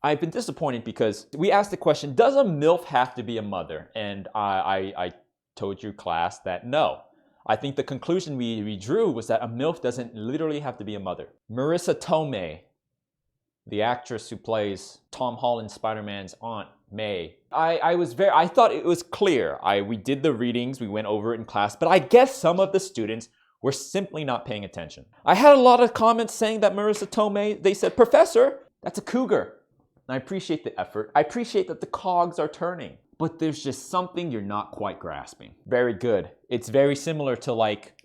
I've been disappointed because we asked the question, does a MILF have to be a mother? And I told you, class, that no. I think the conclusion we drew was that a MILF doesn't literally have to be a mother. Marissa Tomei, the actress who plays Tom Holland's Spider-Man's Aunt May. I thought it was clear. We did the readings, we went over it in class, but I guess some of the students were simply not paying attention. I had a lot of comments saying that Marissa Tomei, they said, "Professor, that's a cougar." And I appreciate the effort. I appreciate that the cogs are turning, but there's just something you're not quite grasping. Very good. It's very similar to like,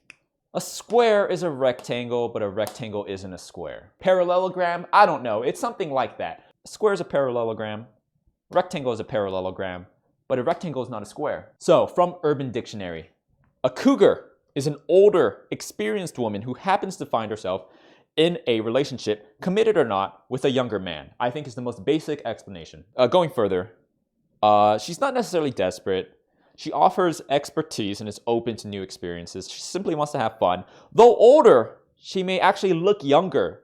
a square is a rectangle, but a rectangle isn't a square. Parallelogram? I don't know. It's something like that. A square is a parallelogram. Rectangle is a parallelogram, but a rectangle is not a square. So, from Urban Dictionary, a cougar is an older, experienced woman who happens to find herself in a relationship, committed or not, with a younger man. I think is the most basic explanation. Going further, she's not necessarily desperate. She offers expertise and is open to new experiences. She simply wants to have fun. Though older, she may actually look younger.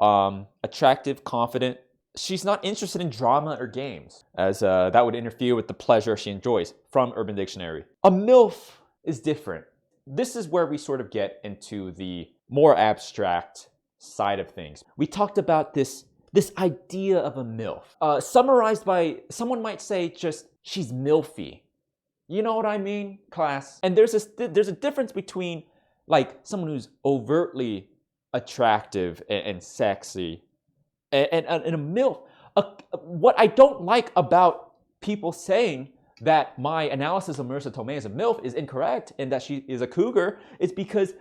Attractive, confident. She's not interested in drama or games, as that would interfere with the pleasure she enjoys, from Urban Dictionary. A MILF is different. This is where we sort of get into the more abstract side of things. We talked about this idea of a MILF. Summarized by, someone might say just, she's MILFy. You know what I mean, class? And there's a difference between like someone who's overtly attractive and sexy and a MILF. What I don't like about people saying that my analysis of Marissa Tomei as a MILF is incorrect and that she is a cougar is because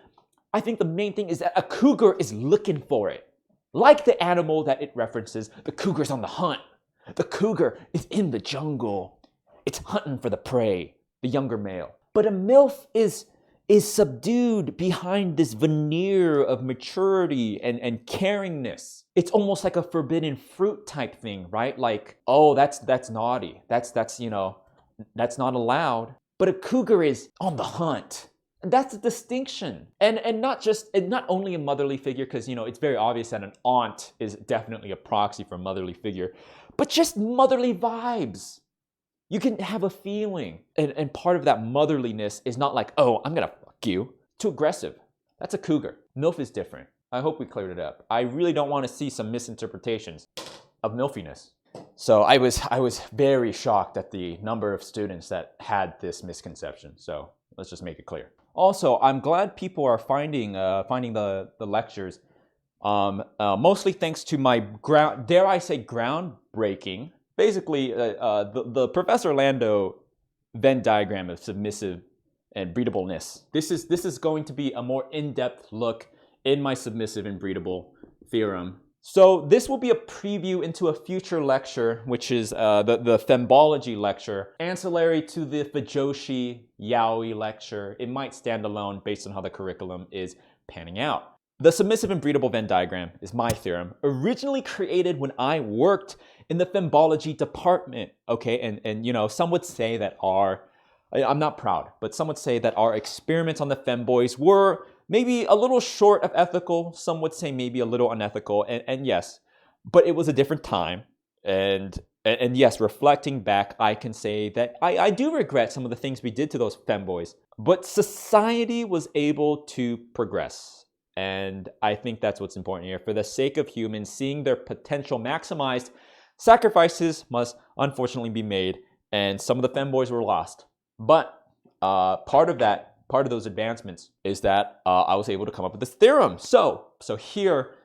I think the main thing is that a cougar is looking for it. Like the animal that it references, the cougar's on the hunt. The cougar is in the jungle. It's hunting for the prey, the younger male. But a MILF is subdued behind this veneer of maturity and caringness. It's almost like a forbidden fruit type thing, right? Like, oh, that's naughty. That's you know, that's not allowed. But a cougar is on the hunt. And that's a distinction. And not only a motherly figure, because you know it's very obvious that an aunt is definitely a proxy for a motherly figure, but just motherly vibes. You can have a feeling. And part of that motherliness is not like, oh, I'm gonna fuck you. Too aggressive. That's a cougar. MILF is different. I hope we cleared it up. I really don't want to see some misinterpretations of MILFiness. So I was very shocked at the number of students that had this misconception. So let's just make it clear. Also, I'm glad people are finding the lectures, mostly thanks to my groundbreaking. Basically, the Professor Lando Venn diagram of submissive and breedableness. This is going to be a more in-depth look in my submissive and breedable theorem. So this will be a preview into a future lecture, which is the thembology lecture, ancillary to the Fujoshi Yaoi lecture. It might stand alone based on how the curriculum is panning out. The submissive and breedable Venn diagram is my theorem, originally created when I worked in the thembology department, okay? And you know, some would say that I'm not proud, but some would say that our experiments on the femboys were maybe a little short of ethical. Some would say maybe a little unethical, and yes, but it was a different time. And yes, reflecting back, I can say that I do regret some of the things we did to those femboys, but society was able to progress. And I think that's what's important here. For the sake of humans, seeing their potential maximized, sacrifices must unfortunately be made, and some of the femboys were lost. But part of those advancements is that I was able to come up with this theorem. So here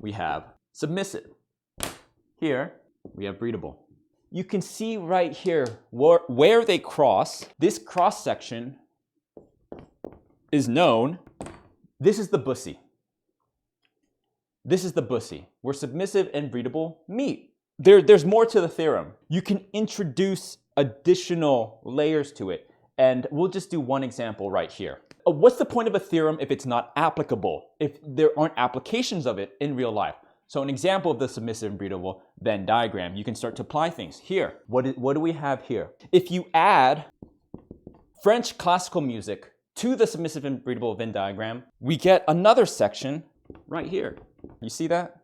we have submissive. Here we have breedable. You can see right here where they cross. This cross section is known. This is the bussy. This is the bussy where submissive and breedable meet. There's more to the theorem. You can introduce additional layers to it. And we'll just do one example right here. What's the point of a theorem if it's not applicable, if there aren't applications of it in real life? So an example of the submissive and breedable Venn diagram, you can start to apply things. Here, what do we have here? If you add French classical music to the submissive and breedable Venn diagram, we get another section right here. You see that?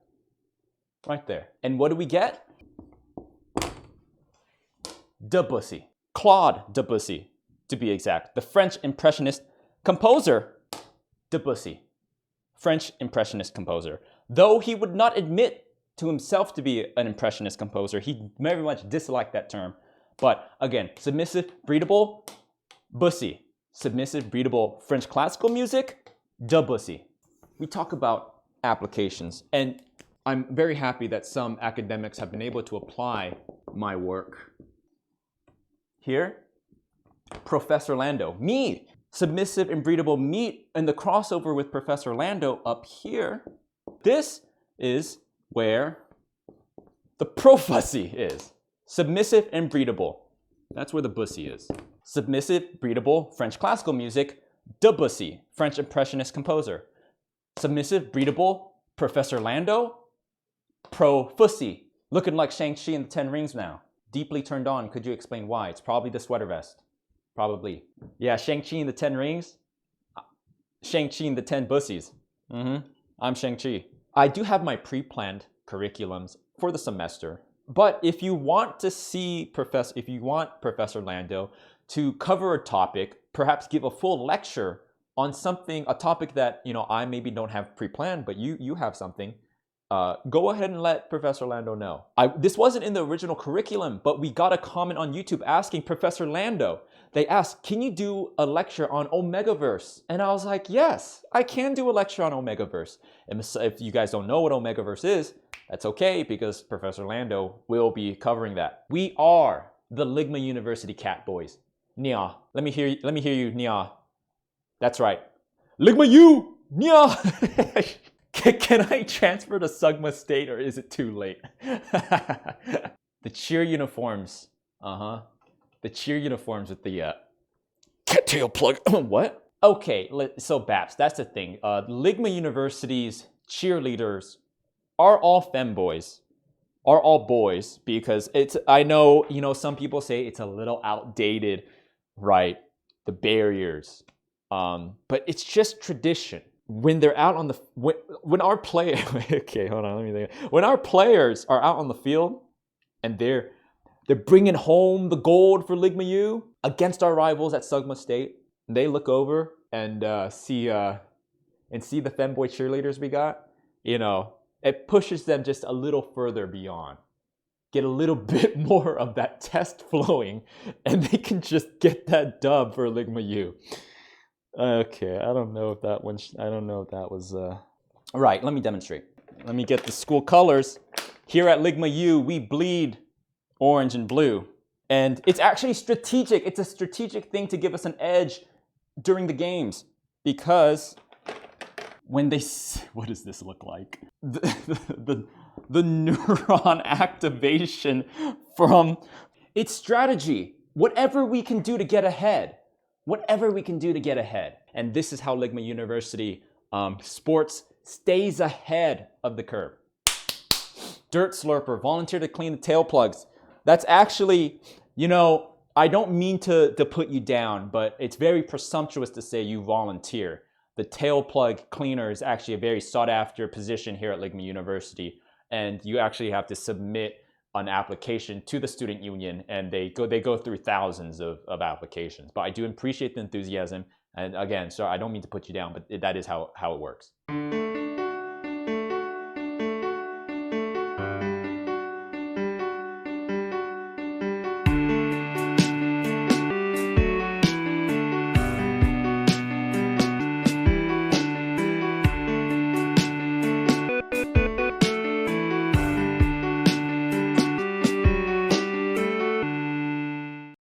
right there. And what do we get? Debussy. Claude Debussy, to be exact. The French Impressionist composer, Debussy. French Impressionist composer. Though he would not admit to himself to be an Impressionist composer, he very much disliked that term. But again, submissive, breedable, Bussy. Submissive, breedable French classical music, Debussy. We talk about applications, and I'm very happy that some academics have been able to apply my work. Here, Professor Lando. Me, submissive and breedable meet in the crossover with Professor Lando up here. This is where the Profussy is. Submissive and breedable. That's where the Bussy is. Submissive, breedable French classical music, Debussy, French Impressionist composer. Submissive, breedable Professor Lando, Profussy. Looking like Shang-Chi in the Ten Rings now. Deeply turned on. Could you explain why? It's probably the sweater vest. Probably. Yeah, Shang-Chi in the Ten Rings. Shang-Chi in the 10 Bussies. I'm Shang-Chi. I do have my pre-planned curriculums for the semester. But if you want to see Professor Lando to cover a topic, perhaps give a full lecture on something, a topic that, you know, I maybe don't have pre-planned, but you have something, go ahead and let Professor Lando know. This wasn't in the original curriculum, but we got a comment on YouTube asking Professor Lando. They asked, can you do a lecture on Omegaverse? And I was like, yes, I can do a lecture on Omegaverse. And if you guys don't know what Omegaverse is, that's okay, because Professor Lando will be covering that. We are the Ligma University Cat Boys. Nya. Let me hear you, Nya. That's right. Ligma U! Nya! Can I transfer to Sugma State, or is it too late? The cheer uniforms. The cheer uniforms with the cattail plug. What? Okay, so Baps, that's the thing. Ligma University's cheerleaders are all femboys, are all boys, because I know, you know, some people say it's a little outdated, right? The barriers. But it's just tradition. When they're out on the, when our player, okay, hold on, let me think. When our players are out on the field and they're bringing home the gold for Ligma U against our rivals at Sugma State, they look over and see the femboy cheerleaders we got, you know, it pushes them just a little further beyond. Get a little bit more of that test flowing, and they can just get that dub for Ligma U. Okay, I don't know if that was right, let me demonstrate. Let me get the school colors. Here at Ligma U, we bleed orange and blue. And it's actually strategic. It's a strategic thing to give us an edge during the games, because when they, what does this look like? The neuron activation from, it's strategy. Whatever we can do to get ahead. Whatever we can do to get ahead. And this is how Ligma University sports stays ahead of the curve. Dirt slurper, volunteer to clean the tail plugs. That's actually, you know, I don't mean to put you down, but it's very presumptuous to say you volunteer. The tail plug cleaner is actually a very sought after position here at Ligma University. And you actually have to submit an application to the student union, and they go through thousands of applications. But I do appreciate the enthusiasm. And again, sorry, I don't mean to put you down, but that is how it works.